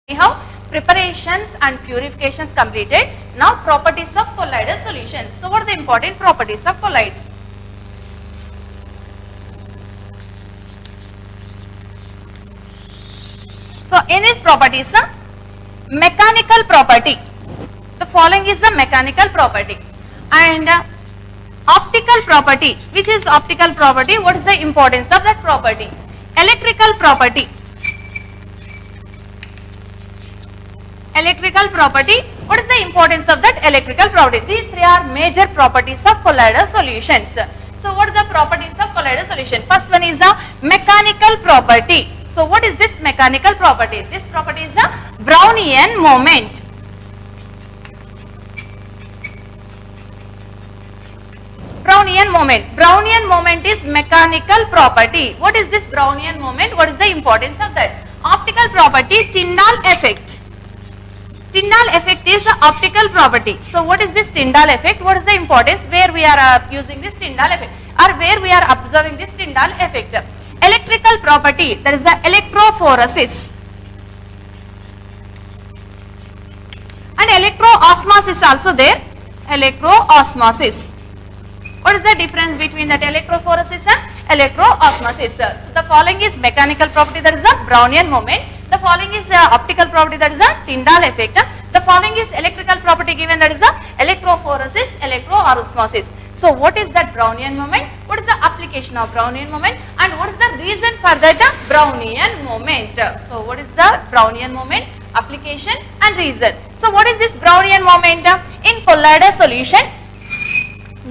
Anyhow, preparations and purifications completed. Now properties of colloidal solutions. So what are the important properties of colloids? So in these properties, mechanical property. The following is the mechanical property. And optical property. Which is optical property? What is the importance of that property? Electrical property. Electrical property. What is the importance of that electrical property? These three are major properties of colloidal solutions. So what are the properties of colloidal solution? First one is the mechanical property. So what is this mechanical property? This property is the Brownian moment. Brownian moment. Brownian moment is mechanical property. What is this Brownian moment? What is the importance of that? Optical property, Tyndall effect. Tyndall effect is the optical property. So what is this Tyndall effect? What is the importance? Where we are using this Tyndall effect or where we are observing this Tyndall effect? Electrical property, that is the electrophoresis. And electroosmosis also there. Electroosmosis. What is the difference between that electrophoresis and electroosmosis? So the following is mechanical property, that is the Brownian moment. The following is optical property, that is the Tyndall effect. The following is electrical property given, that is the electrophoresis, electroosmosis. So what is that Brownian moment? What is the application of Brownian moment and what is the reason for that Brownian moment? So what is the Brownian moment, application and reason? So what is this Brownian moment? In colloidal solution,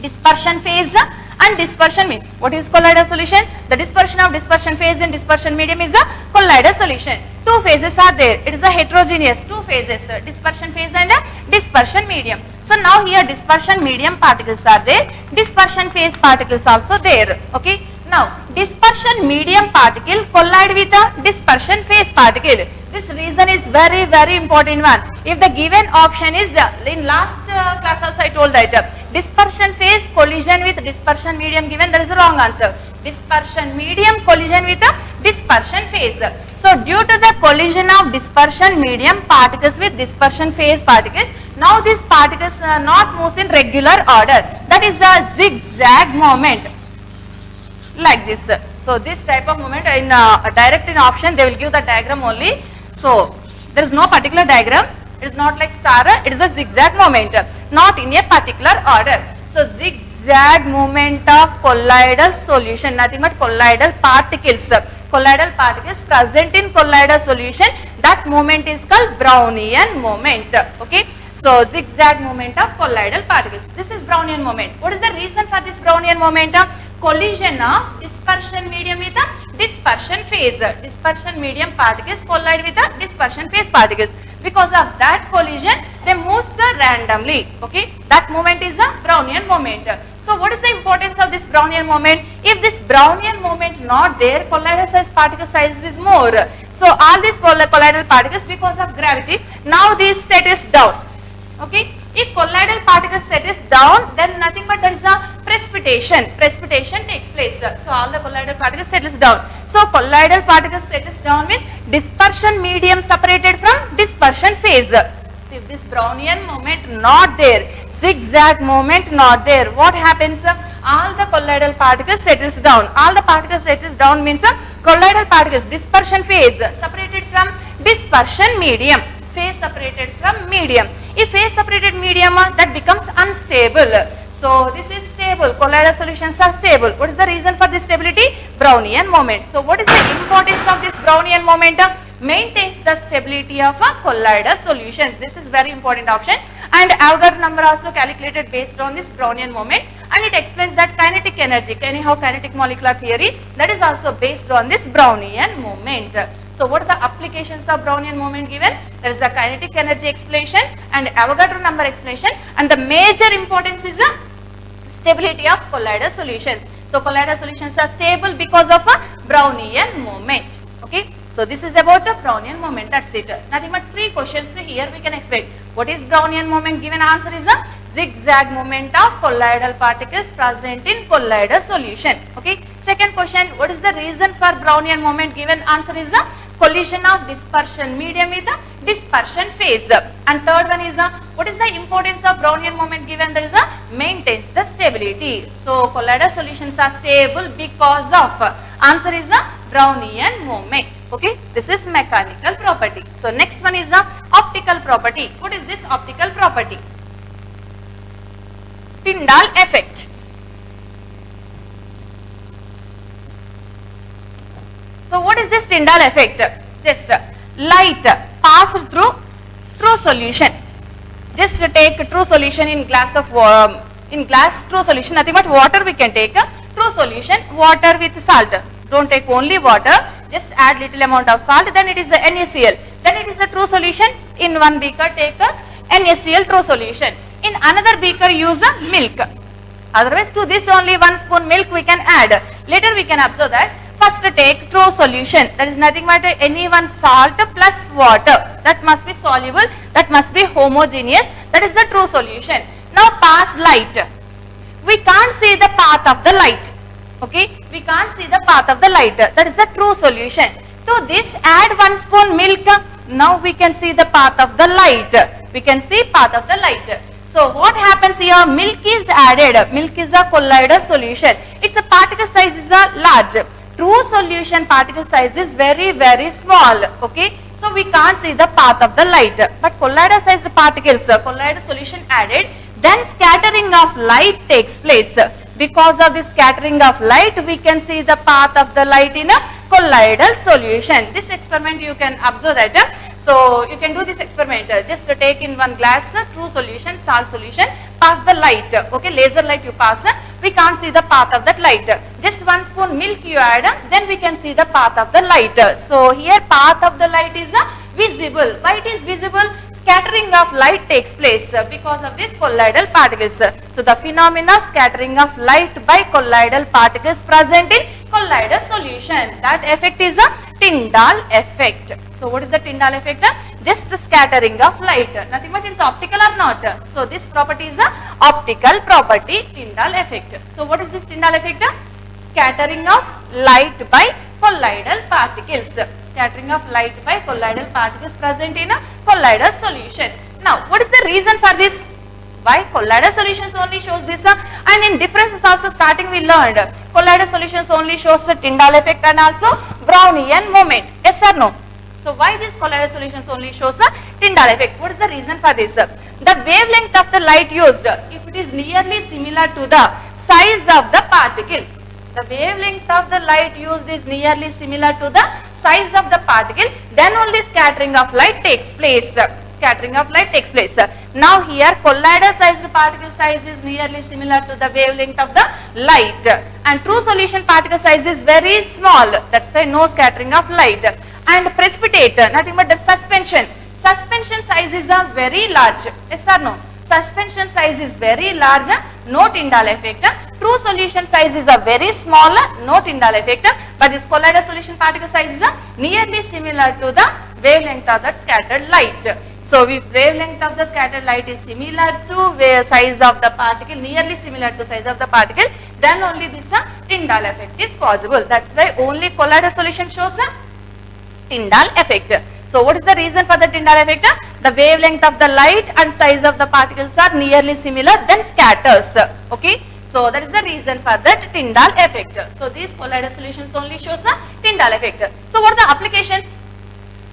dispersion phase and dispersion medium. What is colloidal solution? The dispersion of dispersion phase in dispersion medium is a colloidal solution. Two phases are there. It is a heterogeneous, two phases, dispersion phase and dispersion medium. So now here dispersion medium particles are there, dispersion phase particles also there. Okay. Now dispersion medium particle collide with a dispersion phase particle. This reason is very important one. If the given option is, in last class also I told that dispersion phase collision with dispersion medium given, that is the wrong answer. Dispersion medium collision with a dispersion phase. So due to the collision of dispersion medium particles with dispersion phase particles, now these particles not moves in regular order. That is a zigzag movement. Like this. So this type of movement in direct in option they will give the diagram only. So there is no particular diagram. It is not like star. It is a zigzag movement, not in a particular order. So zigzag movement of colloidal solution, nothing but colloidal particles. Colloidal particles present in colloidal solution. That movement is called Brownian moment. Okay. So zigzag movement of colloidal particles. This is Brownian moment. What is the reason for this Brownian moment? Collision of dispersion medium with a dispersion phase. Dispersion medium particles collide with a dispersion phase particles. Because of that collision, they move randomly. Okay, that moment is a Brownian moment. So what is the importance of this Brownian moment? If this Brownian moment not there, colloidal size particle size is more. So all these colloidal particles, because of gravity, now this set is down. Okay. If colloidal particle set is down, then nothing but there is a precipitation. Precipitation takes place. So all the colloidal particles settles down. So colloidal particles settles down means dispersion medium separated from dispersion phase. So if this Brownian moment not there, zigzag moment not there, what happens? All the colloidal particles settles down. All the particles settles down means colloidal particles dispersion phase separated from dispersion medium. Phase separated from medium. If phase separated medium, that becomes unstable. So this is stable. Colloidal solutions are stable. What is the reason for this stability? Brownian moment. So what is the importance of this Brownian moment? Maintains the stability of colloidal solutions. This is very important option. And Avogadro number also calculated based on this Brownian moment. And it explains that kinetic energy, anyhow kinetic molecular theory, that is also based on this Brownian moment. So what are the applications of Brownian moment given? There is a kinetic energy explanation and Avogadro number explanation, and the major importance is the stability of colloidal solutions. So colloidal solutions are stable because of a Brownian moment. Okay. So this is about the Brownian moment. That's it. Nothing but 3 questions here we can expect. What is Brownian moment? Given answer is a zigzag movement of colloidal particles present in colloidal solution. Okay. Second question, what is the reason for Brownian moment? Given answer is a collision of dispersion medium with a dispersion phase. And third one is what is the importance of Brownian moment given? That is maintains the stability. So colloidal solutions are stable because of answer is Brownian moment. Okay, this is mechanical property. So next one is optical property. What is this optical property? Tyndall effect. So what is this Tyndall effect? Just light passed through true solution. Just take true solution in glass of true solution, nothing but water we can take true solution, water with salt. Don't take only water, just add little amount of salt, then it is a NaCl. Then it is a true solution. In one beaker take a NaCl true solution. In another beaker use a milk. Otherwise to this only 1 spoon milk we can add. Later we can observe that first take true solution, that is nothing but any one salt plus water, that must be soluble, that must be homogeneous, that is the true solution. Now pass light. We can't see the path of the light. Okay, we can't see the path of the light, that is the true solution. To this add 1 spoon milk. Now we can see the path of the light. We can see path of the light. So what happens here? Milk is added. Milk is a colloidal solution. Its particle size is large. True solution particle size is very small. Okay, so we can't see the path of the light. But colloidal sized particles, colloidal solution added, then scattering of light takes place. Because of this scattering of light, we can see the path of the light in a colloidal solution. This experiment you can observe that. So you can do this experiment. Just take in one glass true solution, salt solution, pass the light. Okay, laser light you pass. We can't see the path of that light. Just 1 spoon milk you add, then we can see the path of the light. So here path of the light is visible. Why it is visible? Scattering of light takes place because of these colloidal particles. So the phenomena scattering of light by colloidal particles present in colloidal solution. That effect is a Tyndall effect. So what is the Tyndall effect? Just scattering of light. Nothing but it's optical or not. So this property is a optical property, Tyndall effect. So what is this Tyndall effect? Scattering of light by colloidal particles. Scattering of light by colloidal particles present in a colloidal solution. Now what is the reason for this? Why colloidal solutions only shows this? And in differences also starting we learned colloidal solutions only shows the Tyndall effect and also Brownian moment. Yes or no? So why this colloidal solutions only shows a Tyndall effect? What is the reason for this? The wavelength of the light used, if it is nearly similar to the size of the particle, the wavelength of the light used is nearly similar to the size of the particle, then only scattering of light takes place. Scattering of light takes place. Now here colloidal sized particle size is nearly similar to the wavelength of the light, and true solution particle size is very small, that's why no scattering of light. And precipitate, nothing but the suspension. Suspension size is very large. Yes or no? Suspension size is very large, no Tyndall effect. True solution size is very small, no Tyndall effect. But this colloidal solution particle size is nearly similar to the wavelength of the scattered light. So if wavelength of the scattered light is similar to size of the particle, nearly similar to size of the particle, then only this Tyndall effect is possible. That's why only colloidal solution shows Tyndall effect. So what is the reason for the Tyndall effect? The wavelength of the light and size of the particles are nearly similar, then scatters. Okay. So that is the reason for that Tyndall effect. So these colloidal solutions only shows a Tyndall effect. So what are the applications?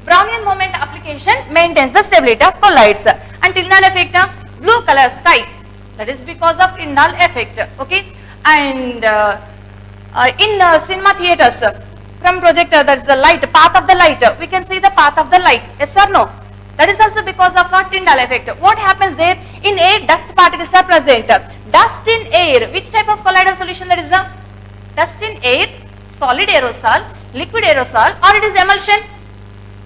Brownian moment application maintains the stability of colloids. And Tyndall effect, blue color sky. That is because of Tyndall effect. Okay. And in cinema theaters, from projector, that is the light, path of the light, we can see the path of the light. Yes or no? That is also because of a Tyndall effect. What happens there? In air, dust particles are present. Dust in air, which type of colloidal solution that is? Dust in air, solid aerosol, liquid aerosol, or it is emulsion?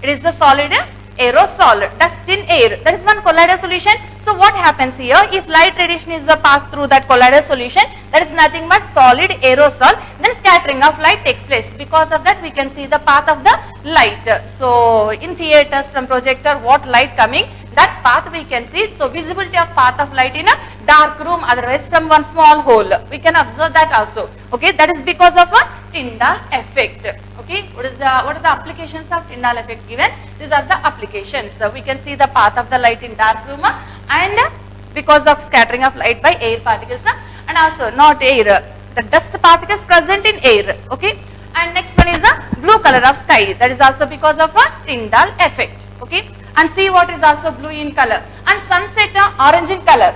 It is the solid aerosol, dust in air. That is one colloidal solution. So what happens here? If light radiation is passed through that colloidal solution, that is nothing but solid aerosol, then scattering of light takes place. Because of that we can see the path of the light. So in theaters from projector, what light coming, that path we can see. So visibility of path of light in a dark room, otherwise from one small hole, we can observe that also. Okay, that is because of a Tyndall effect. Okay, what are the applications of Tyndall effect given? These are the applications. We can see the path of the light in dark room and because of scattering of light by air particles and also not air, the dust particles present in air. Okay, and next one is a blue color of sky, that is also because of a Tyndall effect. Okay, and sea water is also blue in color and sunset orange in color.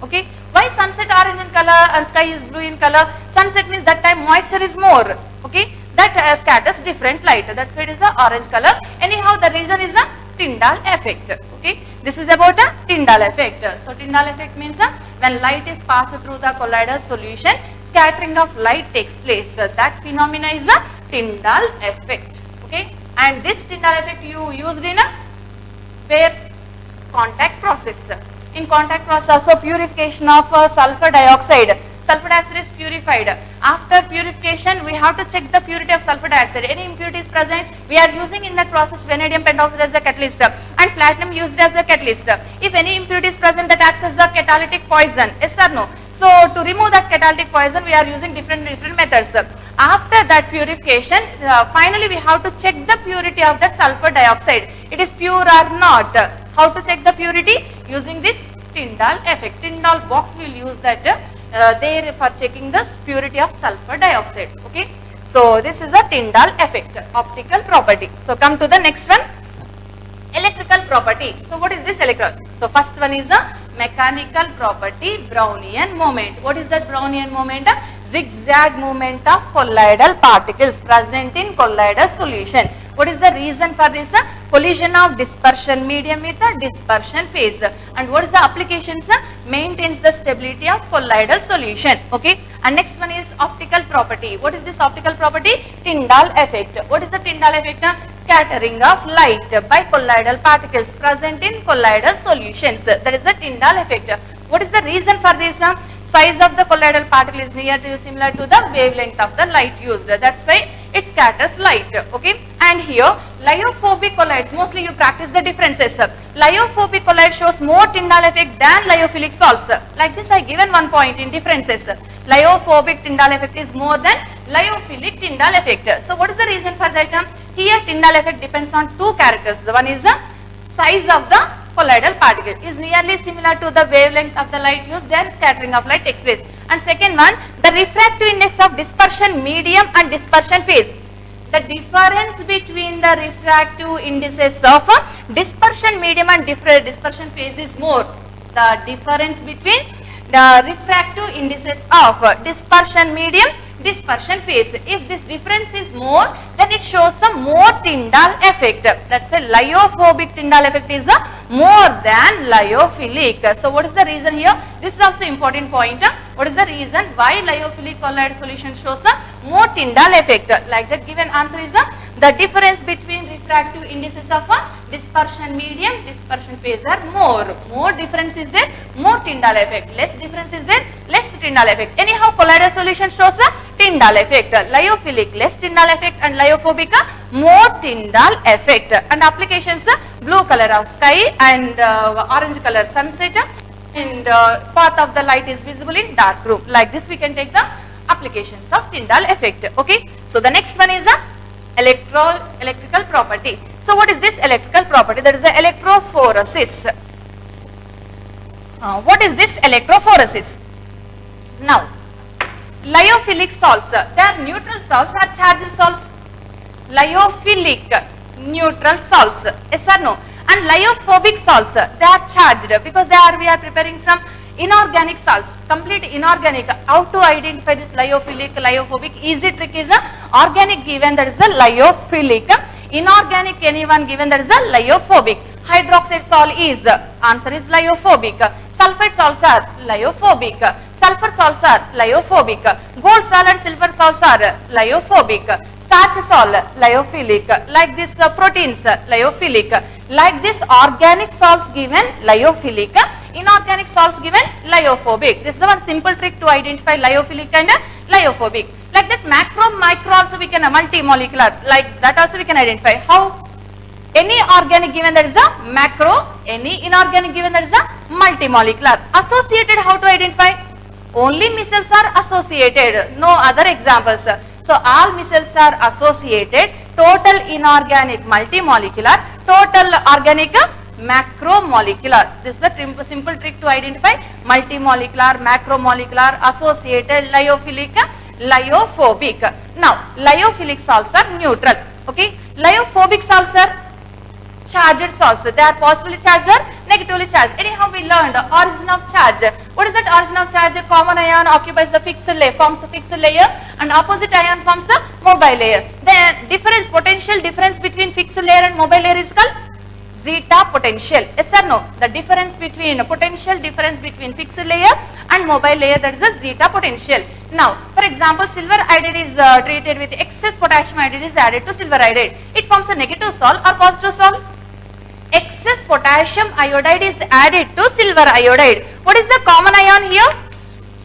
Okay, why sunset orange in color and sky is blue in color? Sunset means that time moisture is more. Okay, that scatters different light, that's why it is the orange color. Anyhow, the reason is a Tyndall effect. Okay, this is about a Tyndall effect. So Tyndall effect means when light is passed through the colloidal solution, scattering of light takes place. That phenomena is a Tyndall effect. Okay, and this Tyndall effect you used in a where contact process. In contact process also purification of sulfur dioxide. Sulfur dioxide is purified. After purification, we have to check the purity of sulfur dioxide. Any impurity is present, we are using in that process vanadium pentoxide as a catalyst and platinum used as a catalyst. If any impurity is present, that acts as a catalytic poison. Yes or no? So to remove that catalytic poison, we are using different methods. After that purification, finally we have to check the purity of that sulfur dioxide. It is pure or not. How to check the purity? Using this Tyndall effect. Tyndall box will use that there for checking the purity of sulfur dioxide. Okay, so this is a Tyndall effect, optical property. So come to the next one, electrical property. So what is this electrical? So first one is a mechanical property, Brownian moment. What is that Brownian moment? Zigzag movement of colloidal particles present in colloidal solution. What is the reason for this? Collision of dispersion medium with a dispersion phase. And what is the applications? Maintains the stability of colloidal solution. Okay, and next one is optical property. What is this optical property? Tyndall effect. What is the Tyndall effect? Scattering of light by colloidal particles present in colloidal solutions. That is the Tyndall effect. What is the reason for this? Size of the colloidal particle is nearly similar to the wavelength of the light used. That's why it scatters light. Okay, and here lyophobic colloids, mostly you practice the differences. Lyophobic colloid shows more Tyndall effect than lyophilic salts. Like this I given one point in differences. Lyophobic Tyndall effect is more than lyophilic Tyndall effect. So what is the reason for that? Here Tyndall effect depends on two characters. The one is the size of the colloidal particle is nearly similar to the wavelength of the light used, then scattering of light takes place. And second one, the refractive index of dispersion medium and dispersion phase. The difference between the refractive indices of dispersion medium and dispersion phase is more. The difference between the refractive indices of dispersion medium, dispersion phase. If this difference is more, then it shows some more Tyndall effect. That's why lyophobic Tyndall effect is more than lyophilic. So what is the reason here? This is also important point. What is the reason why lyophilic colloid solution shows a more Tyndall effect? Like that given answer is the difference between refractive indices of dispersion medium, dispersion phase are more. More difference is there, more Tyndall effect. Less difference is there, less Tyndall effect. Anyhow, colloidal solution shows a Tyndall effect. Lyophilic less Tyndall effect and lyophobic more Tyndall effect. And applications blue color of sky and orange color sunset and path of the light is visible in dark room. Like this we can take the applications of Tyndall effect. Okay, so the next one is a electrical property. So what is this electrical property? That is the electrophoresis. What is this electrophoresis? Now, lyophilic salts, they are neutral salts or charged salts? Lyophilic, neutral salts, yes or no? And lyophobic salts, they are charged because we are preparing from inorganic salts, complete inorganic. How to identify this lyophilic, lyophobic? Easy trick is organic given, that is the lyophilic. Inorganic anyone given, that is the lyophobic. Hydroxide salt is, answer is lyophobic. Sulfate salts are lyophobic. Sulfur salts are lyophobic. Gold salt and silver salts are lyophobic. Starch salt lyophilic. Like this proteins lyophilic. Like this organic salts given lyophilic. Inorganic salts given lyophobic. This is the one simple trick to identify lyophilic and lyophobic. Like that macro, micro also we can multimolecular. Like that also we can identify. How? Any organic given, that is a macro. Any inorganic given, that is a multimolecular. Associated, how to identify? Only micelles are associated. No other examples. So all micelles are associated total inorganic multimolecular, total organic macromolecular. This is the simple trick to identify multimolecular, macromolecular, associated, lyophilic, lyophobic. Now lyophilic salts are neutral. Okay, lyophobic salts are charged salts. They are positively charged or negatively charged. Anyhow, we learned origin of charge. What is that origin of charge? Common ion occupies the fixed layer, forms a fixed layer, and opposite ion forms a mobile layer. The difference, potential difference between fixed layer and mobile layer is called zeta potential. Yes or no? The difference between potential difference between fixed layer and mobile layer, that is a zeta potential. Now, for example, silver iodide is treated with excess potassium iodide is added to silver iodide. It forms a negative salt or positive salt. Excess potassium iodide is added to silver iodide. What is the common ion here?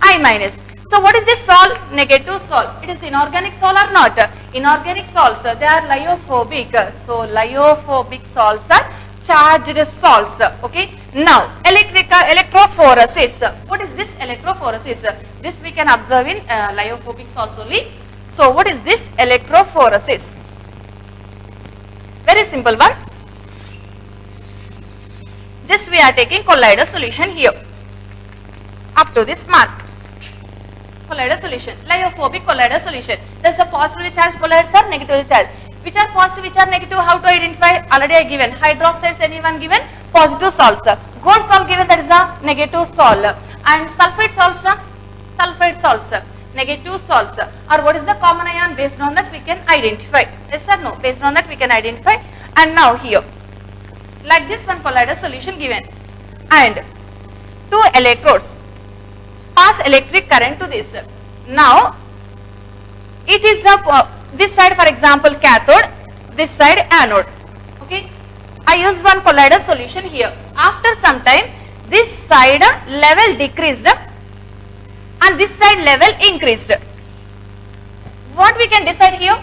I minus. So what is this salt? Negative salt. It is inorganic salt or not? Inorganic salts, they are lyophobic. So lyophobic salts are charged salts. Okay. Now electrophoresis. What is this electrophoresis? This we can observe in lyophobic salts only. So what is this electrophoresis? Very simple one. Just we are taking colloidal solution here up to this mark. Colloidal solution, lyophobic colloidal solution. There is a positively charged colloids or negatively charged. Which are positive, which are negative? How to identify? Already I given hydroxides, anyone given positive salts. Gold salt given, that is a negative salt, and sulfate salts, negative salts. Or what is the common ion? Based on that we can identify. Yes or no? Based on that we can identify. And now here, like this one colloidal solution given, and two electrodes pass electric current to this. Now it is a this side, for example, cathode, this side anode. Okay, I used one colloidal solution here. After some time, this side level decreased and this side level increased. What we can decide here?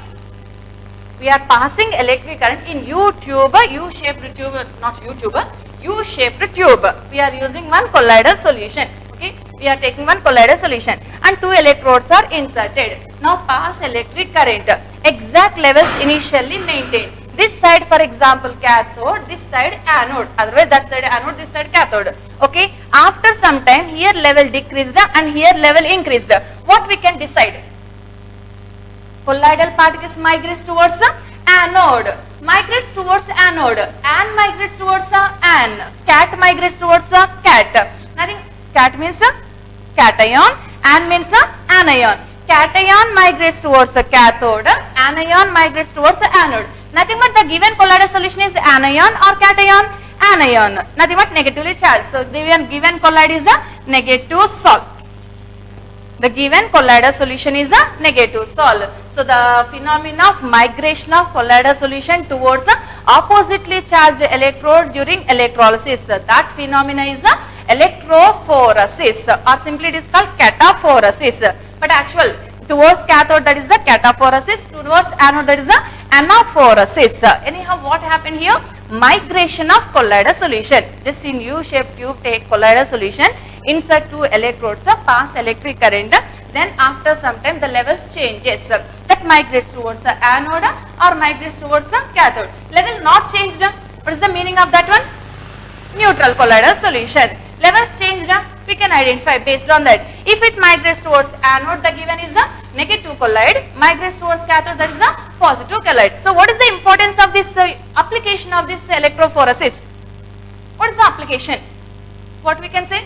We are passing electric current in U-tube, U-shaped tube, not U-tube, U-shaped tube. We are using one colloidal solution. Okay, we are taking one colloidal solution and two electrodes are inserted. Now pass electric current. Exact levels initially maintained. This side, for example, cathode, this side anode. Otherwise, that side anode, this side cathode. Okay. After some time, here level decreased and here level increased. What we can decide? Colloidal particles migrates towards the anode. Migrates towards anode. An migrates towards the an. Cat migrates towards the cat. Nothing. Cat means a cation. An means a anion. Cation migrates towards the cathode. Anion migrates towards the anode. Nothing but the given colloidal solution is anion or cation? Anion. Nothing but negatively charged. So the given colloid is a negative salt. The given colloidal solution is a negative salt. So the phenomenon of migration of colloidal solution towards the oppositely charged electrode during electrolysis, that phenomena is a electrophoresis, or simply it is called cataphoresis. But actual towards cathode, that is the cataphoresis, towards anode, that is the anaphoresis. Anyhow, what happened here? Migration of colloidal solution. Just in U-shaped tube, take colloidal solution, insert two electrodes, pass electric current, then after some time the levels changes. That migrates towards the anode or migrates towards the cathode. Level not changed. What is the meaning of that one? Neutral colloidal solution. Levels changed, we can identify based on that. If it migrates towards anode, the given is a negative colloid. Migrates towards cathode, that is a positive colloid. So what is the importance of this application of this electrophoresis? What is the application? What we can say?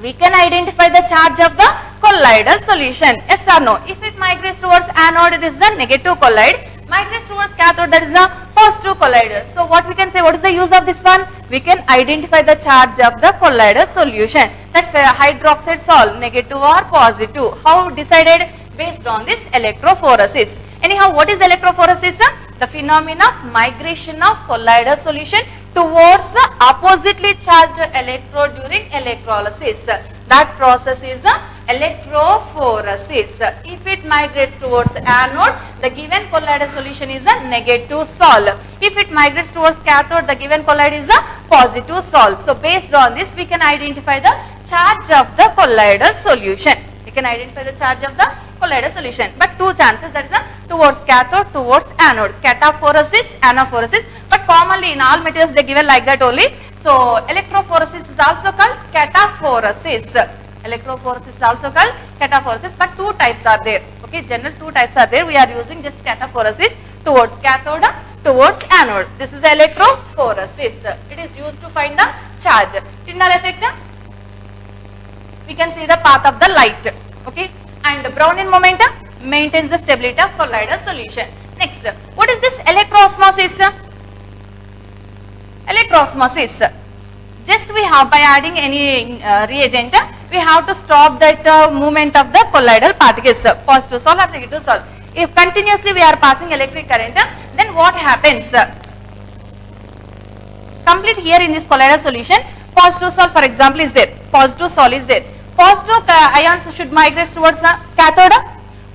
We can identify the charge of the colloidal solution. Yes or no? If it migrates towards anode, this is the negative colloid. Migrates towards cathode, that is the positive colloid. So what we can say, what is the use of this one? We can identify the charge of the colloidal solution. That hydroxide salt, negative or positive. How decided? Based on this electrophoresis. Anyhow, what is electrophoresis? The phenomenon of migration of colloidal solution towards the oppositely charged electrode during electrolysis. That process is the electrophoresis. If it migrates towards anode, the given colloidal solution is a negative salt. If it migrates towards cathode, the given colloid is a positive salt. So based on this, we can identify the charge of the colloidal solution. We can identify the charge of the colloidal solution. But two chances, that is towards cathode, towards anode, cataphoresis, anaphoresis. But commonly in all materials they given like that only. So electrophoresis is also called cataphoresis. Electrophoresis is also called cataphoresis, but two types are there. Okay, general two types are there. We are using just cataphoresis towards cathode, towards anode. This is the electrophoresis. It is used to find the charge. Tyndall effect, we can see the path of the light. Okay, and Brownian moment maintains the stability of colloidal solution. Next, what is this electroosmosis? Electroosmosis, just we have, by adding any reagent, we have to stop that movement of the colloidal particles, positive solve or negative solve. If continuously we are passing electric current, then what happens? Complete here in this colloidal solution, positive solve for example is there, positive solve is there. Positive ions should migrate towards the cathode.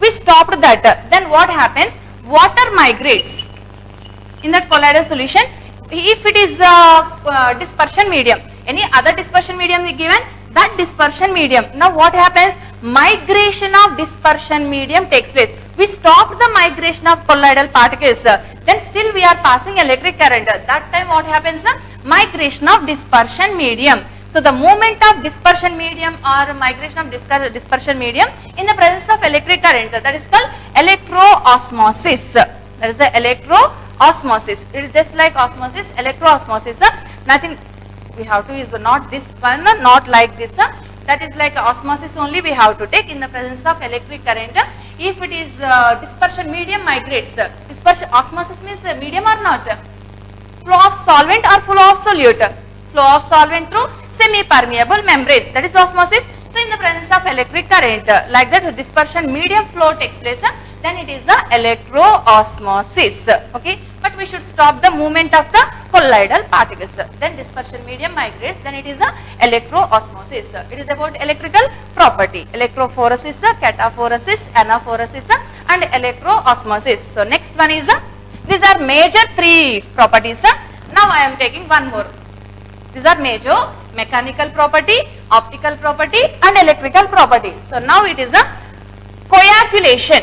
We stopped that. Then what happens? Water migrates in that colloidal solution. If it is dispersion medium, any other dispersion medium is given, that dispersion medium. Now what happens? Migration of dispersion medium takes place. We stopped the migration of colloidal particles. Then still we are passing electric current. That time what happens? Migration of dispersion medium. So the movement of dispersion medium or migration of dispersion medium in the presence of electric current, that is called electroosmosis. That is the electroosmosis. It is just like osmosis, electroosmosis. Nothing, we have to use not this one, not like this. That is like osmosis only we have to take in the presence of electric current. If it is dispersion medium migrates, dispersion osmosis means medium or not? Flow of solvent or flow of solute? Flow of solvent through semi-permeable membrane, that is osmosis. So in the presence of electric current, like that dispersion medium flow takes place, then it is the electroosmosis. Okay, but we should stop the movement of the colloidal particles. Then dispersion medium migrates, then it is the electroosmosis. It is about electrical property, electrophoresis, cataphoresis, anaphoresis and electroosmosis. So next one is, these are major three properties. Now I am taking one more. These are major: mechanical property, optical property and electrical property. So now it is a coagulation.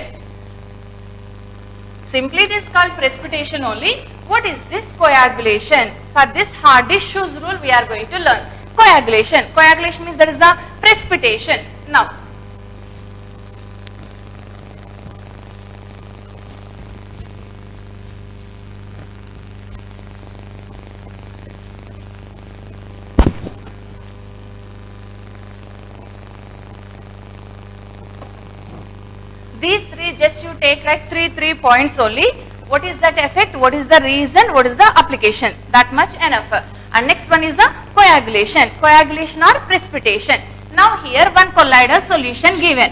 Simply it is called precipitation only. What is this coagulation? For this Hardy's shoes rule we are going to learn. Coagulation. Coagulation means that is the precipitation. Now, these three, just you take like three points only. What is that effect? What is the reason? What is the application? That much enough. And next one is the coagulation. Coagulation or precipitation. Now here one colloidal solution given.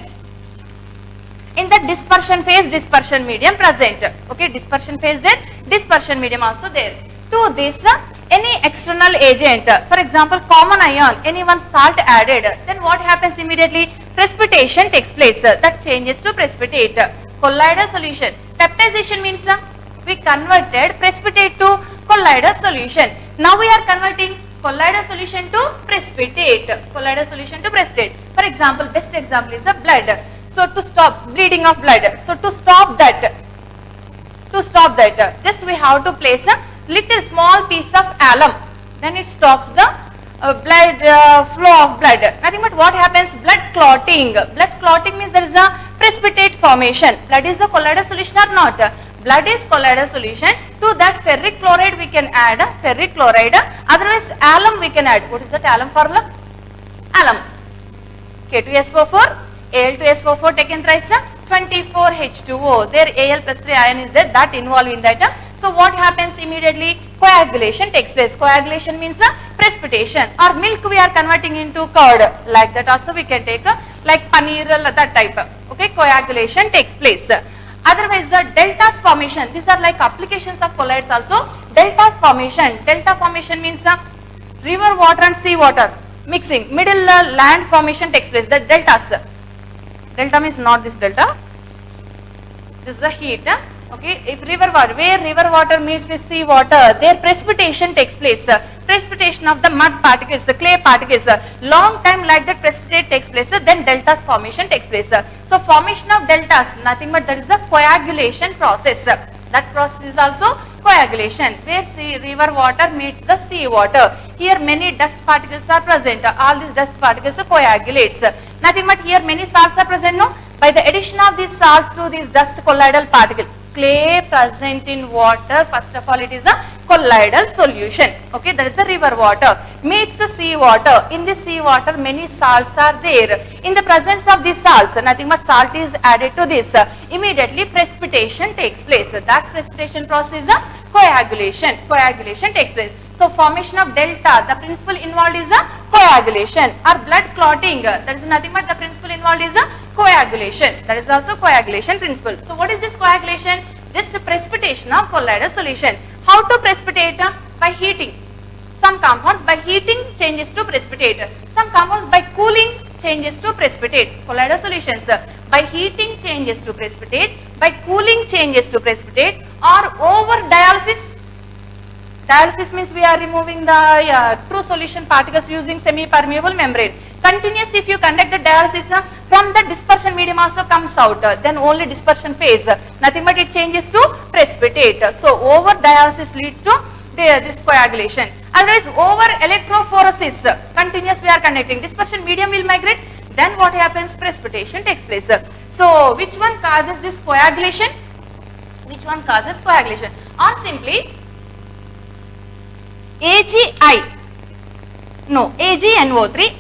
In the dispersion phase, dispersion medium present. Okay, dispersion phase there, dispersion medium also there. To this, any external agent, for example common ion, any one salt added, then what happens immediately? Precipitation takes place. That changes to precipitate. Colloidal solution. Peptization means we converted precipitate to colloidal solution. Now we are converting colloidal solution to precipitate. Colloidal solution to precipitate. For example, best example is the blood. So to stop bleeding of blood. So to stop that, just we have to place a little small piece of alum. Then it stops the blood flow of blood. Nothing but what happens? Blood clotting. Blood clotting means there is a precipitate formation. Blood is the colloidal solution or not? Blood is colloidal solution. To that ferric chloride we can add ferric chloride. Otherwise alum we can add. What is that alum formula? Alum. K2SO4, Al2SO4 taken thrice, 24H2O. There Al plus 3 ion is there, that involved in that. So what happens immediately? Coagulation takes place. Coagulation means precipitation. Or milk we are converting into curd. Like that also we can take like paneer, that type. Okay, coagulation takes place. Otherwise the deltas formation. These are like applications of colloids also. Deltas formation. Delta formation means river water and sea water mixing. Middle land formation takes place. The deltas. Delta means not this delta. This is the heat. Okay, if river water, where river water meets with sea water, there precipitation takes place. Precipitation of the mud particles, the clay particles, long time like that precipitate takes place, then deltas formation takes place. So formation of deltas, nothing but that is the coagulation process. That process is also coagulation, where sea river water meets the sea water. Here many dust particles are present. All these dust particles coagulates. Nothing but here many salts are present. No, by the addition of these salts to these dust colloidal particle, clay present in water, first of all it is a colloidal solution. Okay, that is the river water meets the sea water. In the sea water many salts are there. In the presence of these salts, nothing but salt is added to this. Immediately precipitation takes place. That precipitation process is a coagulation. Coagulation takes place. So formation of delta, the principle involved is a coagulation, or blood clotting. That is nothing but the principle involved is a coagulation. That is also coagulation principle. So what is this coagulation? Just a precipitation of colloidal solution. How to precipitate? By heating. Some compounds by heating changes to precipitate. Some compounds by cooling changes to precipitate. Colloidal solutions by heating changes to precipitate, by cooling changes to precipitate, or over dialysis. Dialysis means we are removing the true solution particles using semi-permeable membrane. Continuous, if you conduct the dialysis, from the dispersion medium also comes out, then only dispersion phase, nothing but it changes to precipitate. So over dialysis leads to this coagulation. Otherwise over electrophoresis, continuous we are conducting, dispersion medium will migrate, then what happens? Precipitation takes place. So which one causes this coagulation? Which one causes coagulation? Or simply AgI, no, AgNO3,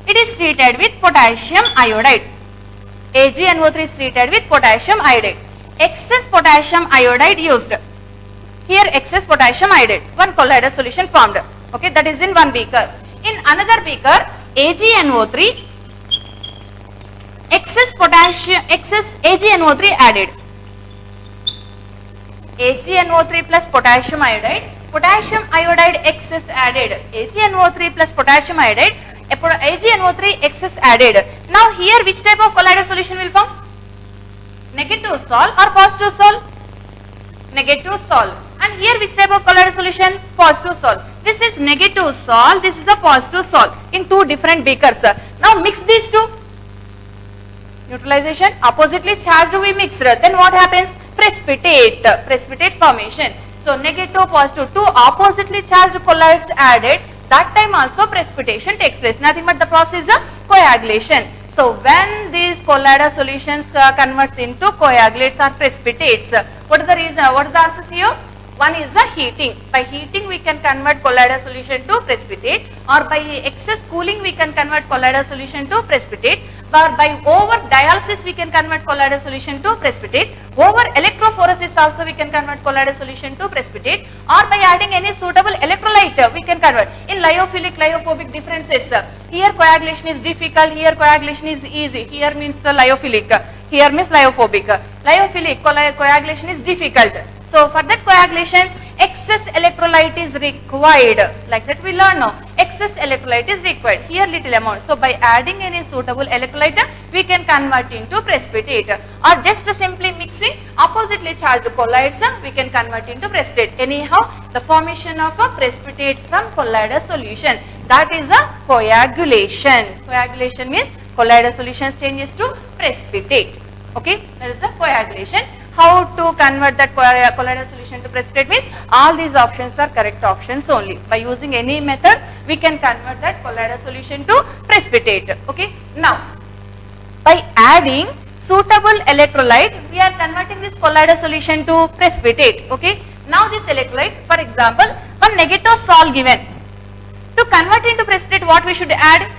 it is treated with potassium iodide. AgNO3 is treated with potassium iodide. Excess potassium iodide used. Here excess potassium iodide, one colloidal solution formed. Okay, that is in one beaker. In another beaker, AgNO3, excess AgNO3 added. AgNO3 plus potassium iodide, potassium iodide excess added. AgNO3 plus potassium iodide, AgNO3 excess added. Now here which type of colloidal solution will form? Negative sol or positive sol? Negative sol. And here which type of colloidal solution? Positive sol. This is negative sol, this is the positive sol in two different beakers. Now mix these two. Neutralization, oppositely charged we mixed, then what happens? Precipitate, precipitate formation. So negative, positive, two oppositely charged colloids added, that time also precipitation takes place, nothing but the process of coagulation. So when these colloidal solutions converts into coagulates or precipitates, what is the reason, what is the answers here? One is the heating. By heating we can convert colloidal solution to precipitate, or by excess cooling we can convert colloidal solution to precipitate, or by over dialysis we can convert colloidal solution to precipitate, over electrophoresis also we can convert colloidal solution to precipitate, or by adding any suitable electrolyte we can convert. In lyophilic, lyophobic differences, here coagulation is difficult, here coagulation is easy, here means lyophilic, here means lyophobic. Lyophilic coagulation is difficult. So for that coagulation, excess electrolyte is required. Like that we learn now. Excess electrolyte is required. Here little amount. So by adding any suitable electrolyte, we can convert into precipitate. Or just simply mixing oppositely charged colloids, we can convert into precipitate. Anyhow, the formation of a precipitate from colloidal solution, that is a coagulation. Coagulation means colloidal solutions changes to precipitate. Okay, that is the coagulation. How to convert that colloidal solution to precipitate means all these options are correct options only. By using any method, we can convert that colloidal solution to precipitate. Okay. Now, by adding suitable electrolyte, we are converting this colloidal solution to precipitate. Okay. Now this electrolyte, for example, one negative sol given. To convert into precipitate, what we should add?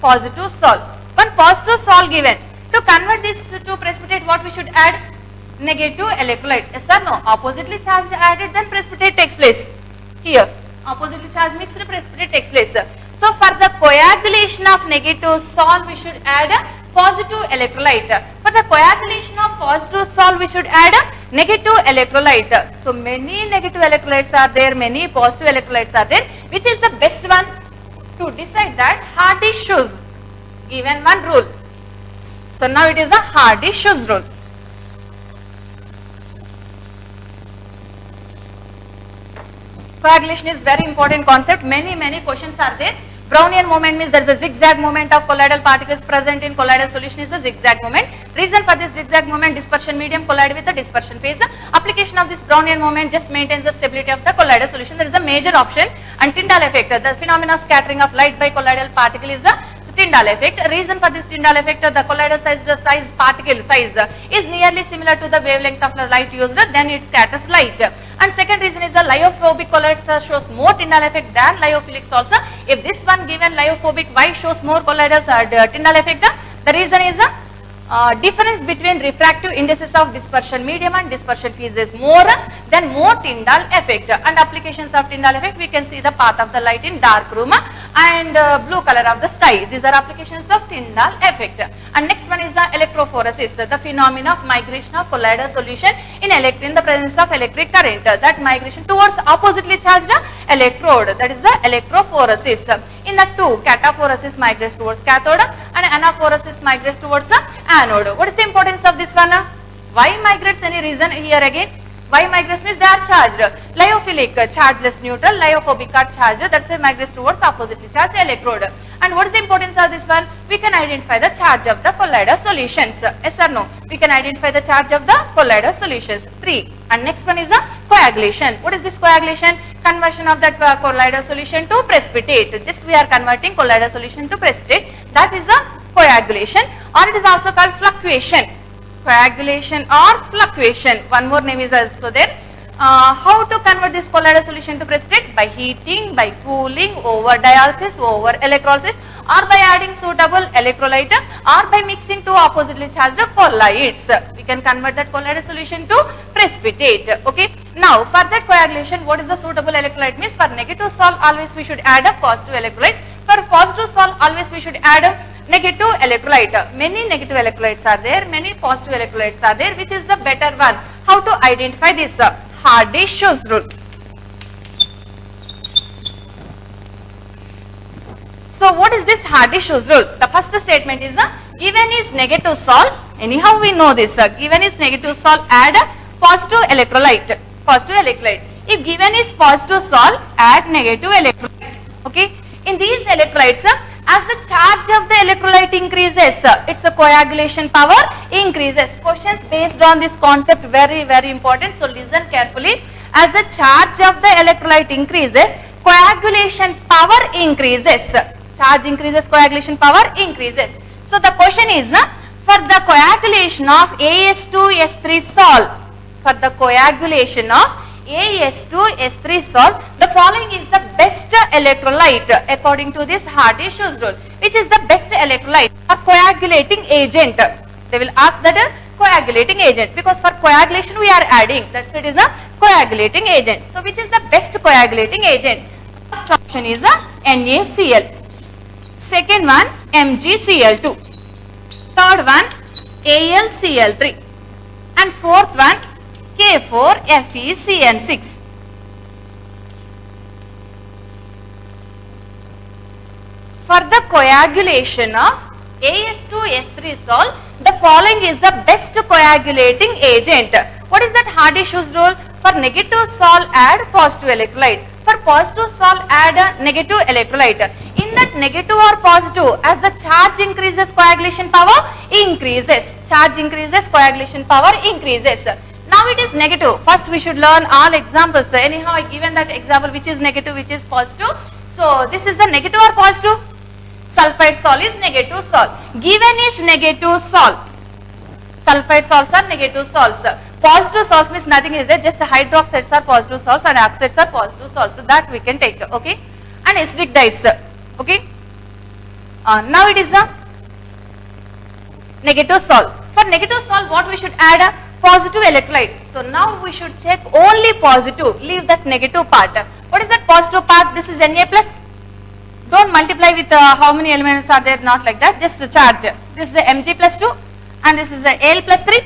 Positive sol. One positive sol given. To convert this to precipitate, what we should add? Negative electrolyte. Yes or no? Oppositely charged added, then precipitate takes place. Here, oppositely charged mixed precipitate takes place. So for the coagulation of negative sol, we should add a positive electrolyte. For the coagulation of positive sol, we should add a negative electrolyte. So many negative electrolytes are there, many positive electrolytes are there. Which is the best one? To decide that, Hardy-Schütz given one rule. So now it is the Hardy-Schütz rule. Coagulation is very important concept. Many questions are there. Brownian movement means there is a zigzag movement of colloidal particles present in colloidal solution is the zigzag movement. Reason for this zigzag movement, dispersion medium collide with the dispersion phase. Application of this Brownian movement just maintains the stability of the colloidal solution. There is a major option. And Tyndall effect, the phenomena of scattering of light by colloidal particle is the Tyndall effect. Reason for this Tyndall effect, the colloidal size particle size is nearly similar to the wavelength of the light used, then it scatters light. And second reason is the lyophobic colloids shows more Tyndall effect than lyophilic salts. If this one given lyophobic, why shows more colloidal Tyndall effect? The reason is difference between refractive indices of dispersion medium and dispersion phase is more than more Tyndall effect. And applications of Tyndall effect, we can see the path of the light in dark room and blue color of the sky. These are applications of Tyndall effect. And next one is the electrophoresis, the phenomena of migration of colloidal solution in the presence of electric current. That migration towards oppositely charged electrode, that is the electrophoresis. In the two, cataphoresis migrates towards cathode and anaphoresis migrates towards the anode. What is the importance of this one? Why migrates? Any reason here again? Why migrates means they are charged. Lyophilic chargeless neutral, lyophobic are charged, that's why migrates towards oppositely charged electrode. And what is the importance of this one? We can identify the charge of the colloidal solutions. Yes or no? We can identify the charge of the colloidal solutions. 3. And next one is a coagulation. What is this coagulation? Conversion of that colloidal solution to precipitate. Just we are converting colloidal solution to precipitate. That is a coagulation, or it is also called fluctuation. Coagulation or fluctuation. One more name is also there. How to convert this colloidal solution to precipitate? By heating, by cooling, over dialysis, over electrolysis, or by adding suitable electrolyte, or by mixing two oppositely charged colloids. We can convert that colloidal solution to precipitate. Okay. Now, for that coagulation, what is the suitable electrolyte? Means for negative salt, always we should add a positive electrolyte. For positive salt, always we should add a negative electrolyte. Many negative electrolytes are there, many positive electrolytes are there. Which is the better one? How to identify this? Hardy-Schulze rule. So what is this Hardy-Schulze rule? The first statement is given is negative salt. Anyhow we know this. Given is negative salt, add positive electrolyte. Positive electrolyte. If given is positive salt, add negative electrolyte. Okay. In these electrolytes, as the charge of the electrolyte increases, its coagulation power increases. Questions based on this concept very important. So listen carefully. As the charge of the electrolyte increases, coagulation power increases. Charge increases, coagulation power increases. So the question is, for the coagulation of AS2S3 salt, for the coagulation of AS2S3 salt, the following is the best electrolyte according to this Hardy-Schulze rule. Which is the best electrolyte or coagulating agent? They will ask that coagulating agent, because for coagulation we are adding, that's why it is a coagulating agent. So which is the best coagulating agent? First option is NaCl. Second one MgCl2. Third one AlCl3. And fourth one K4FeCN6. For the coagulation of AS2S3 salt, the following is the best coagulating agent. What is that Hardy-Schulze rule? For negative salt, add positive electrolyte. For positive salt, add a negative electrolyte. In that negative or positive, as the charge increases, coagulation power increases. Charge increases, coagulation power increases. Now it is negative. First we should learn all examples. Anyhow, I given that example which is negative, which is positive. So this is the negative or positive? Sulfide salt is negative salt. Given is negative salt. Sulfide salts are negative salts. Positive salts means nothing is there, just hydroxides are positive salts and oxides are positive salts. So that we can take. Okay. And acidic dyes. Okay. Now it is a negative salt. For negative salt, what we should add? Positive electrolyte. So now we should check only positive. Leave that negative part. What is that positive part? This is Na plus. Don't multiply with how many elements are there, not like that. Just charge. This is the Mg plus 2 and this is the Al plus 3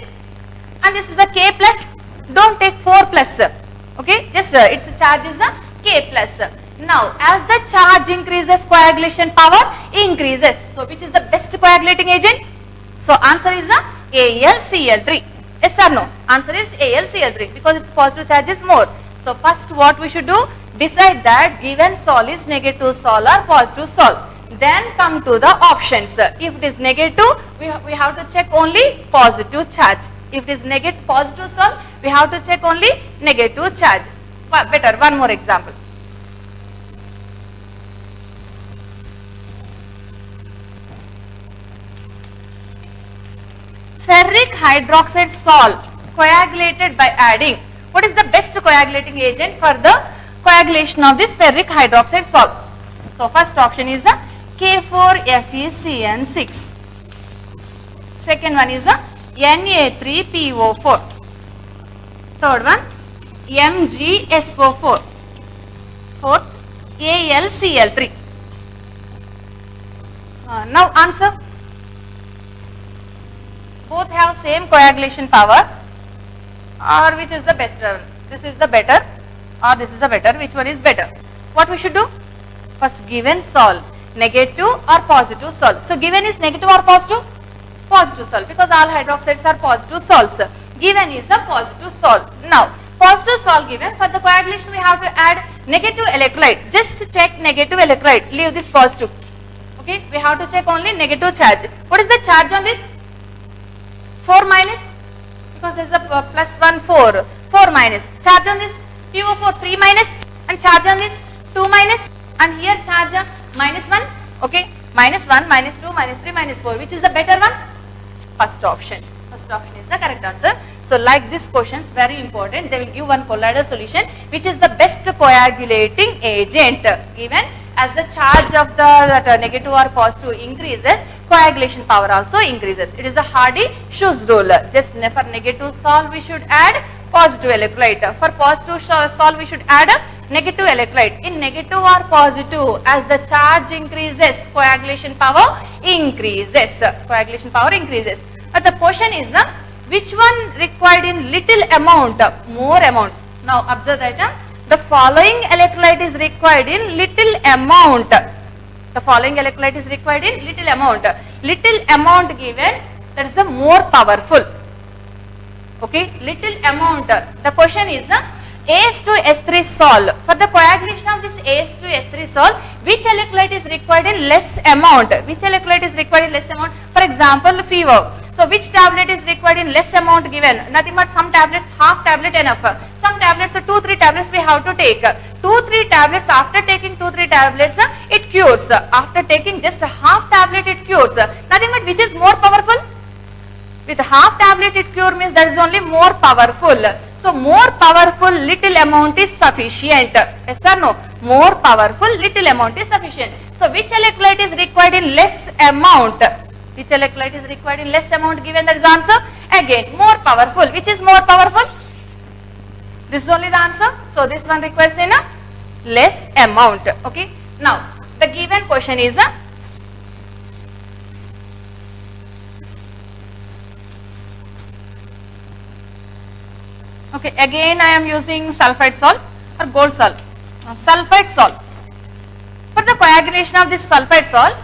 and this is the K plus. Don't take 4 plus. Okay, just its charge is a K plus. Now as the charge increases, coagulation power increases. So which is the best coagulating agent? So answer is a AlCl3. Yes or no? Answer is AlCl3 because its positive charge is more. So first what we should do? decide that given sol is negative sol or positive sol. Then come to the options. If it is negative, we have to check only positive charge. If it is negative positive sol, we have to check only negative charge. Better, one more example. Ferric hydroxide salt coagulated by adding. What is the best coagulating agent for the coagulation of this ferric hydroxide salt? So first option is a K4FeCN6. Second one is a Na3PO4. Third one MgSO4. Fourth AlCl3. Now answer. Both have same coagulation power, or which is the best? This is the better or this is the better? Which one is better? What we should do? First, given sol, negative or positive sol. So given is negative or positive? Positive sol, because all hydroxides are positive sols. Given is a positive sol. Now positive sol given, for the coagulation we have to add negative electrolyte. Just check negative electrolyte, leave this positive. Okay, we have to check only negative charge. What is the charge on this? 4 minus, because there is a plus 1 4, 4 minus. Charge on this PO4 3 minus, and charge on this 2 minus, and here charge minus 1. Okay, minus 1, minus 2, minus 3, minus 4. Which is the better one? First option. First option is the correct answer. So like this questions very important. They will give one colloidal solution which is the best coagulating agent. Given as the charge of the negative or positive increases, coagulation power also increases. It is a Hardy-Schulze rule. Just for negative sol we should add positive electrolyte. For positive sol we should add a negative electrolyte. In negative or positive, as the charge increases, coagulation power increases. Coagulation power increases. But the question is which one required in little amount, more amount. Now observe that the following electrolyte is required in little amount. The following electrolyte is required in little amount. Little amount given, that is a more powerful. Okay, little amount. The question is AS2S3 sol. For the coagulation of this AS2S3 sol, which electrolyte is required in less amount? Which electrolyte is required in less amount? For example, fever. So which tablet is required in less amount given? Nothing but some tablets, half tablet enough. Some tablets, 2-3 tablets we have to take. 2-3 tablets, after taking 2-3 tablets, it cures. After taking just a half tablet, it cures. Nothing but which is more powerful? With half tablet it cure means that is only more powerful. So more powerful, little amount is sufficient. Yes or no? More powerful, little amount is sufficient. So which electrolyte is required in less amount? Which electrolyte is required in less amount given? That is answer. Again, more powerful. Which is more powerful? This is only the answer. So this one requires in a less amount. Okay. Now the given question is okay, again I am using sulfide salt or gold salt. Sulfide salt. For the coagulation of this sulfide salt,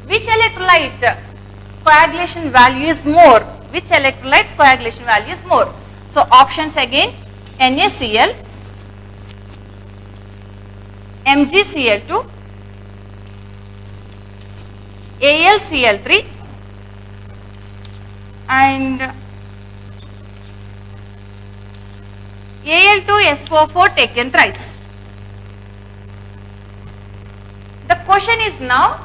which electrolyte coagulation value is more? Which electrolyte's coagulation value is more? So options again, NaCl, MgCl2, AlCl3 and Al2SO4 taken thrice. The question is now,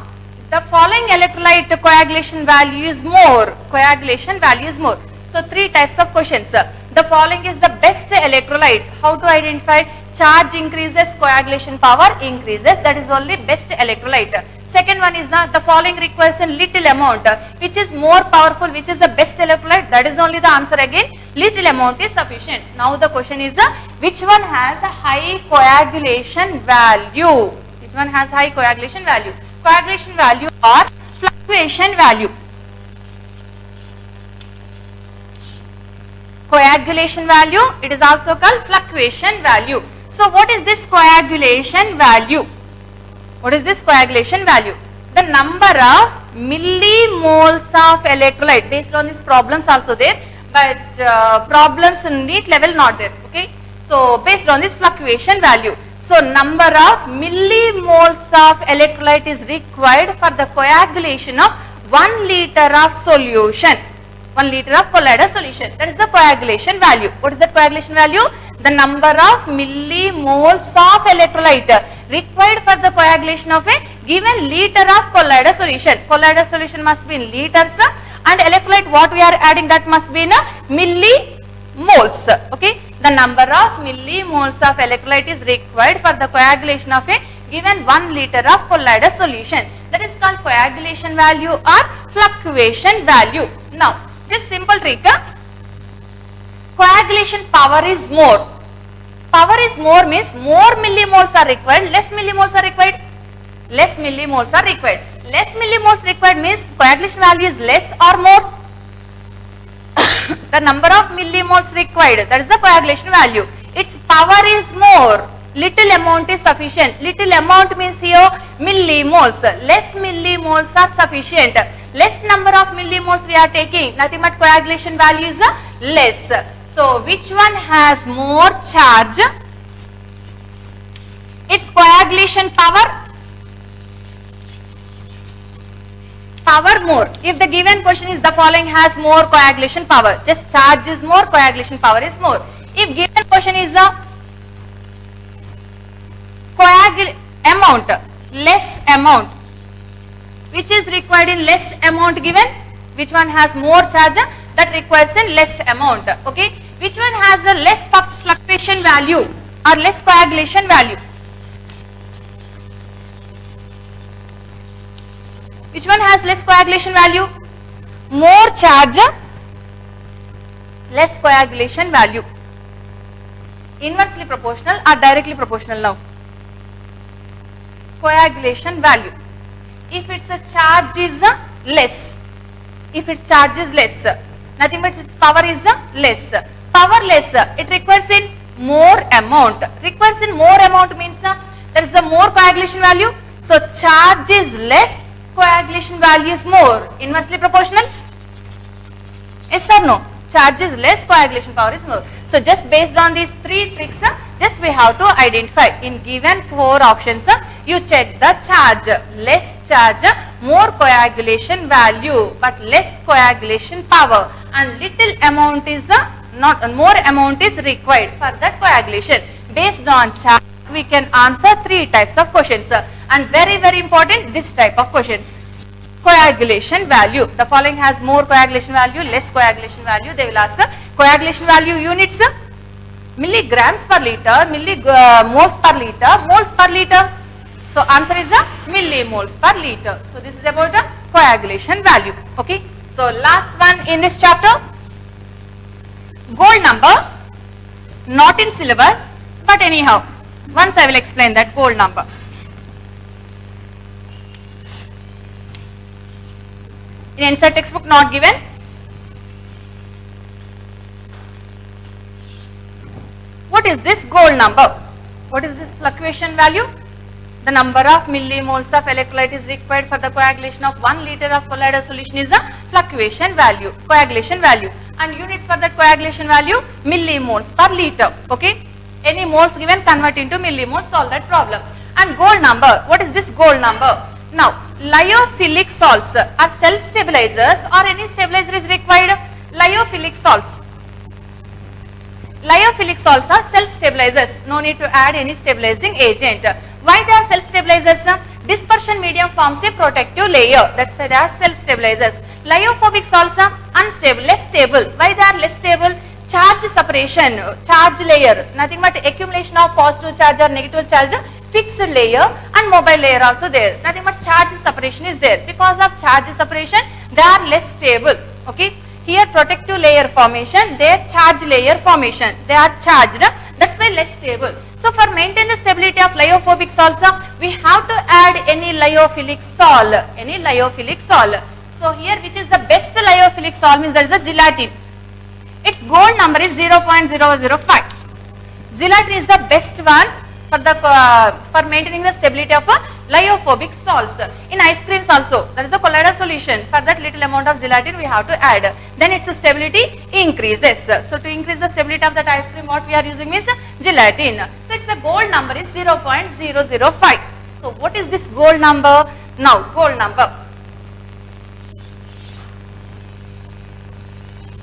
the following electrolyte coagulation value is more. Coagulation value is more. So 3 types of questions. The following is the best electrolyte. How to identify? Charge increases, coagulation power increases. That is only best electrolyte. Second one is the following requires a little amount. Which is more powerful? Which is the best electrolyte? That is only the answer again. Little amount is sufficient. Now the question is which one has a high coagulation value? Which one has high coagulation value? Coagulation value or fluctuation value? Coagulation value, it is also called fluctuation value. So what is this coagulation value? What is this coagulation value? The number of millimoles of electrolyte. Based on these problems also there, but problems in NEET level not there. Okay. So based on this fluctuation value, so number of millimoles of electrolyte is required for the coagulation of 1 liter of solution. 1 liter of colloidal solution. That is the coagulation value. What is the coagulation value? The number of millimoles of electrolyte required for the coagulation of a given liter of colloidal solution. Colloidal solution must be in liters and electrolyte what we are adding that must be in millimoles. Okay. The number of millimoles of electrolyte is required for the coagulation of a given 1 liter of colloidal solution. That is called coagulation value or fluctuation value. Now, just simple trick. Coagulation power is more. Power is more means more millimoles are required, less millimoles are required. Less millimoles are required. Less millimoles required means coagulation value is less or more. The number of millimoles required, that is the coagulation value. Its power is more. Little amount is sufficient. Little amount means here millimoles. Less millimoles are sufficient. Less number of millimoles we are taking. Nothing but coagulation value is less. So which one has more charge? Its coagulation power. Power more. If the given question is the following has more coagulation power, just charge is more, coagulation power is more. If given question is a amount, less amount, which is required in less amount given, which one has more charge, that requires in less amount. Okay, which one has a less fluctuation value or less coagulation value? Which one has less coagulation value? More charge, less coagulation value. Inversely proportional or directly proportional now? Coagulation value. If its a charge is less, if its charge is less, nothing but its power is less. Power less, it requires in more amount. Requires in more amount means there is the more coagulation value. So charge is less, coagulation value is more. Inversely proportional? Yes or no? Charge is less, coagulation power is more. So just based on these 3 tricks, just we have to identify. In given 4 options, you check the charge. Less charge, more coagulation value, but less coagulation power. And little amount is not, more amount is required for that coagulation. Based on charge, we can answer 3 types of questions. And very important, this type of questions. Coagulation value. The following has more coagulation value, less coagulation value. They will ask coagulation value units, milligrams per liter, moles per liter, moles per liter. So answer is millimoles per liter. So this is about the coagulation value. Okay. So last one in this chapter, gold number, not in syllabus, but anyhow, once I will explain that gold number. In NCERT textbook not given. What is this gold number? What is this fluctuation value? The number of millimoles of electrolyte is required for the coagulation of 1 liter of colloidal solution is a fluctuation value, coagulation value. And units for that coagulation value, millimoles per liter. Okay. Any moles given, convert into millimoles, solve that problem. And gold number, what is this gold number? Now, lyophilic salts are self-stabilizers or any stabilizer is required? Lyophilic salts. Lyophilic salts are self-stabilizers. No need to add any stabilizing agent. Why they are self-stabilizers? Dispersion medium forms a protective layer. That's why they are self-stabilizers. Lyophobic salts are unstable, less stable. Why they are less stable? Charge separation, charge layer. Nothing but accumulation of positive charge or negative charge, fixed layer and mobile layer also there. Nothing but charge separation is there. Because of charge separation, they are less stable. Okay. Here protective layer formation, there charge layer formation. They are charged. That's why less stable. So for maintain the stability of lyophobic salts, we have to add any lyophilic salt. Any lyophilic salt. So here which is the best lyophilic salt means that is the gelatin. Its gold number is 0.005. Gelatin is the best one for maintaining the stability of lyophobic salts. In ice creams also, there is a colloidal solution. For that little amount of gelatin we have to add. Then its stability increases. So to increase the stability of that ice cream, what we are using is gelatin. So its a gold number is 0.005. So what is this gold number? Now gold number.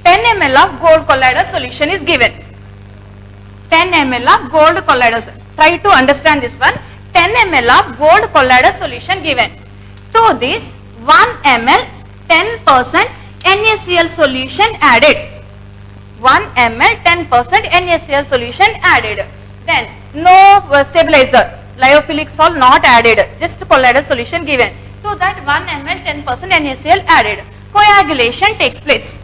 10 ml of gold colloidal solution is given. 10 ml of gold colloidal. Try to understand this one. 10 ml of gold colloidal solution given. To this 1 ml 10% NaCl solution added. 1 ml 10% NaCl solution added. Then no stabilizer, lyophilic salt not added, just colloidal solution given. To that 1 ml 10% NaCl added. Coagulation takes place.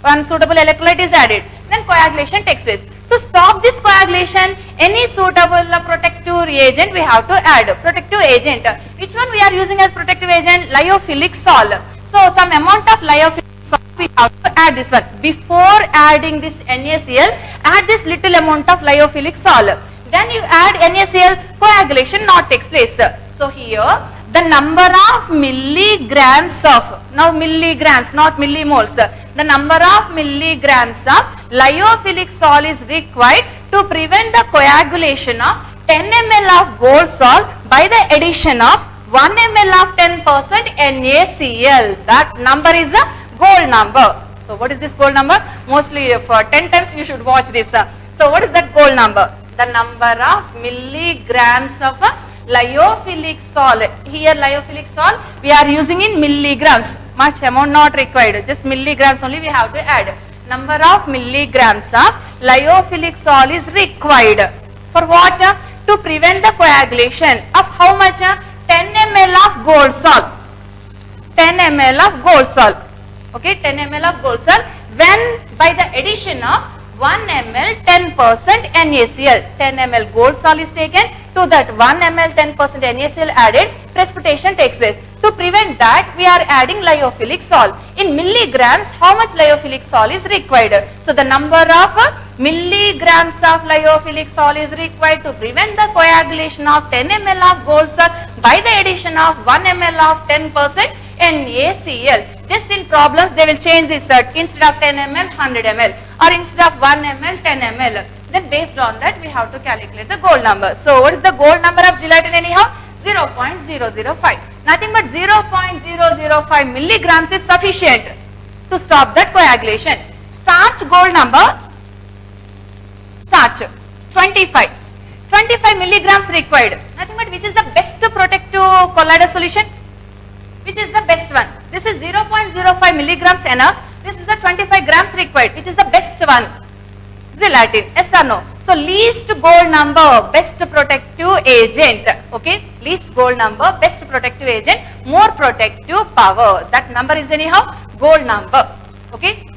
One suitable electrolyte is added. Then coagulation takes place. To stop this coagulation, any suitable protective reagent we have to add. Protective agent. Which one we are using as protective agent? Lyophilic salt. So some amount of lyophilic salt we have to add this one. Before adding this NaCl, add this little amount of lyophilic salt. Then you add NaCl, coagulation not takes place. So here the number of milligrams of, now milligrams not millimoles, the number of milligrams of lyophilic salt is required to prevent the coagulation of 10 ml of gold salt by the addition of 1 ml of 10% NaCl. That number is a gold number. So what is this gold number? Mostly for 10 times you should watch this. So what is that gold number? The number of milligrams of lyophilic salt. Here lyophilic salt we are using in milligrams. Much amount not required. Just milligrams only we have to add. Number of milligrams of lyophilic salt is required. For what? To prevent the coagulation of how much? 10 ml of gold salt. 10 ml of gold salt. Okay, 10 ml of gold salt when by the addition of 1 ml 10% NaCl. 10 ml gold salt is taken, to that 1 ml 10% NaCl added, precipitation takes place. To prevent that, we are adding lyophilic salt. In milligrams, how much lyophilic salt is required? So the number of milligrams of lyophilic salt is required to prevent the coagulation of 10 ml of gold salt by the addition of 1 ml of 10% NaCl. Just in problems they will change this instead of 10 ml 100 ml or instead of 1 ml 10 ml. Then based on that we have to calculate the gold number. So what is the gold number of gelatin anyhow? 0.005. Nothing but 0.005 milligrams is sufficient to stop that coagulation. Starch gold number, starch 25. 25 milligrams required. Nothing but which is the best protective colloidal solution? Which is the best one? This is 0.05 milligrams enough. This is the 25 grams required. Which is the best one? Gelatin. Yes or no? So least gold number, best protective agent. Okay, least gold number, best protective agent, more protective power. That number is anyhow gold number. Okay.